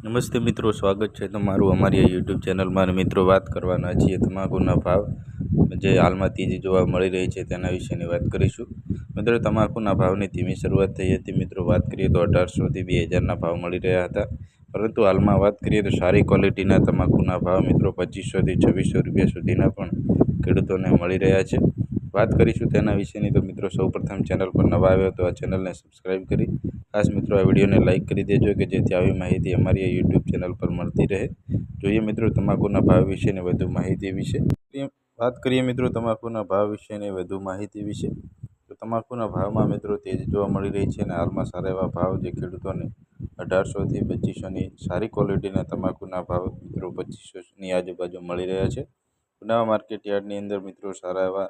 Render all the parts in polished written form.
નમસ્તે મિત્રો, સ્વાગત છે તમારું અમારી આ યુટ્યુબ ચેનલમાં. અને મિત્રો, વાત કરવાના છીએ તમાકુના ભાવ જે હાલમાં તેજી જોવા મળી રહી છે તેના વિશેની વાત કરીશું. મિત્રો, તમાકુના ભાવની ધીમી શરૂઆત થઈ હતી. મિત્રો, વાત કરીએ તો 1800થી 2000ના ભાવ મળી રહ્યા હતા, પરંતુ હાલમાં વાત કરીએ તો સારી ક્વોલિટીના તમાકુના ભાવ મિત્રો 2500થી 2600 રૂપિયા સુધીના પણ ખેડૂતોને મળી રહ્યા છે. વાત કરીશું તેના વિશેની. તો મિત્રો, સૌપ્રથમ ચેનલ પર નવા આવ્યો તો આ ચેનલને સબસ્ક્રાઈબ કરી ખાસ મિત્રો આ વિડીયોને લાઇક કરી દેજો કે જેથી આવી માહિતી અમારી આ યુટ્યુબ ચેનલ પર મળતી રહે. જોઈએ મિત્રો તમાકુના ભાવ વિશેની વધુ માહિતી વિશે. વાત કરીએ મિત્રો તમાકુના ભાવ વિશેની વધુ માહિતી વિશે, તો તમાકુના ભાવમાં મિત્રો તેજી જોવા મળી રહી છે અને હાલમાં સારા એવા ભાવ જે ખેડૂતોને 1800થી 2500ની સારી ક્વોલિટીના તમાકુના ભાવ મિત્રો 2500ની આજુબાજુ મળી રહ્યા છે. પુના માર્કેટ યાર્ડની અંદર મિત્રો સારા એવા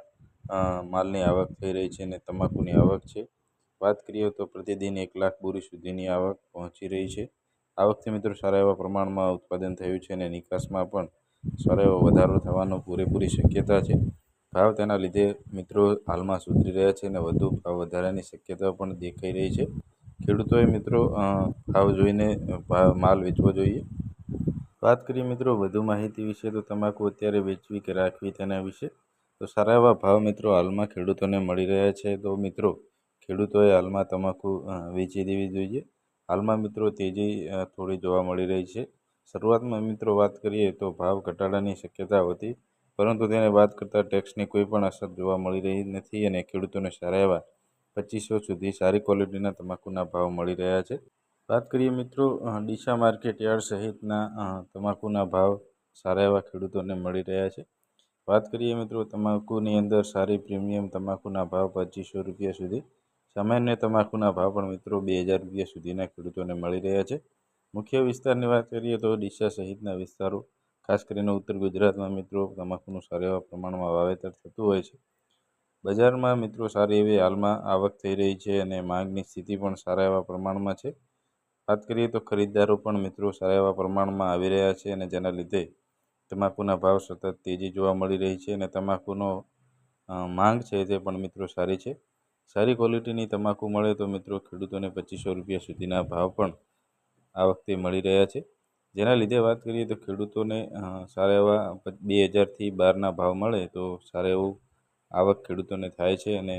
માલની આવક થઈ રહી છે અને તમાકુની આવક છે. વાત કરીએ તો પ્રતિદિન 1 લાખ બોરી સુધીની આવક પહોંચી રહી છે. આ વખતે મિત્રો સારા એવા પ્રમાણમાં ઉત્પાદન થયું છે અને નિકાસમાં પણ સારો એવો વધારો થવાનો પૂરેપૂરી શક્યતા છે. ભાવ તેના લીધે મિત્રો હાલમાં સુધરી રહ્યા છે અને વધુ ભાવ વધારાની શક્યતાઓ પણ દેખાઈ રહી છે. ખેડૂતોએ મિત્રો ભાવ જોઈને માલ વેચવો જોઈએ. વાત કરીએ મિત્રો વધુ માહિતી વિશે, તો તમાકુ અત્યારે વેચવી કે રાખવી તેના વિશે. તો સારા એવા ભાવ મિત્રો હાલમાં ખેડૂતોને મળી રહ્યા છે. તો મિત્રો ખેડૂતોએ હાલમાં તમાકુ વેચી દેવી જોઈએ. હાલમાં મિત્રો તેજી થોડી જોવા મળી રહી છે. શરૂઆતમાં મિત્રો વાત કરીએ તો ભાવ ઘટાડાની શક્યતા હતી, પરંતુ તેને વાત કરતાં ટેક્સની કોઈ પણ અસર જોવા મળી રહી નથી અને ખેડૂતોને સારા એવા 2500 સુધી સારી ક્વોલિટીના તમાકુના ભાવ મળી રહ્યા છે. વાત કરીએ મિત્રો ડીસા માર્કેટ યાર્ડ સહિતના તમાકુના ભાવ સારા એવા ખેડૂતોને મળી રહ્યા છે. વાત કરીએ મિત્રો તમાકુની અંદર સારી પ્રીમિયમ તમાકુના ભાવ 2500 રૂપિયા સુધી, સામાન્ય તમાકુના ભાવ પણ મિત્રો 2000 રૂપિયા સુધીના ખેડૂતોને મળી રહ્યા છે. મુખ્ય વિસ્તારની વાત કરીએ તો ડીસા સહિતના વિસ્તારો, ખાસ કરીને ઉત્તર ગુજરાતમાં મિત્રો તમાકુનું સારા એવા પ્રમાણમાં વાવેતર થતું હોય છે. બજારમાં મિત્રો સારી એવી હાલમાં આવક થઈ રહી છે અને માંગની સ્થિતિ પણ સારા એવા પ્રમાણમાં છે. વાત કરીએ તો ખરીદદારો પણ મિત્રો સારા એવા પ્રમાણમાં આવી રહ્યા છે અને જેના લીધે તમાકુના ભાવ સતત તેજી જોવા મળી રહી છે અને તમાકુનો માંગ છે તે પણ મિત્રો સારી છે. સારી ક્વોલિટીની તમાકુ મળે તો મિત્રો ખેડૂતોને 2500 રૂપિયા સુધીના ભાવ પણ આ વખતે મળી રહ્યા છે. જેના લીધે વાત કરીએ તો ખેડૂતોને સારા એવા 2000થી 12ના ભાવ મળે તો સારું એવું આવક ખેડૂતોને થાય છે. અને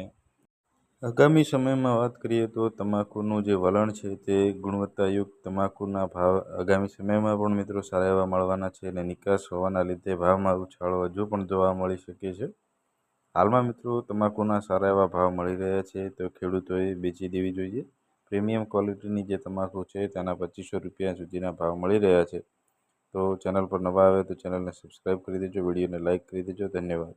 આગામી સમયમાં વાત કરીએ તો તમાકુનું જે વલણ છે તે ગુણવત્તાયુક્ત તમાકુના ભાવ આગામી સમયમાં પણ મિત્રો સારા એવા મળવાના છે અને નિકાસ હોવાના લીધે ભાવમાં ઉછાળો હજુ પણ જોવા મળી શકે છે. હાલમાં મિત્રો તમાકુના સારા એવા ભાવ મળી રહ્યા છે તો ખેડૂતોએ વેચી દેવી જોઈએ. પ્રીમિયમ ક્વોલિટીની જે તમાકુ છે તેના 2500 રૂપિયા સુધીના ભાવ મળી રહ્યા છે. તો ચેનલ પર નવા આવે તો ચેનલને સબસ્ક્રાઈબ કરી દેજો, વિડીયોને લાઇક કરી દેજો. ધન્યવાદ.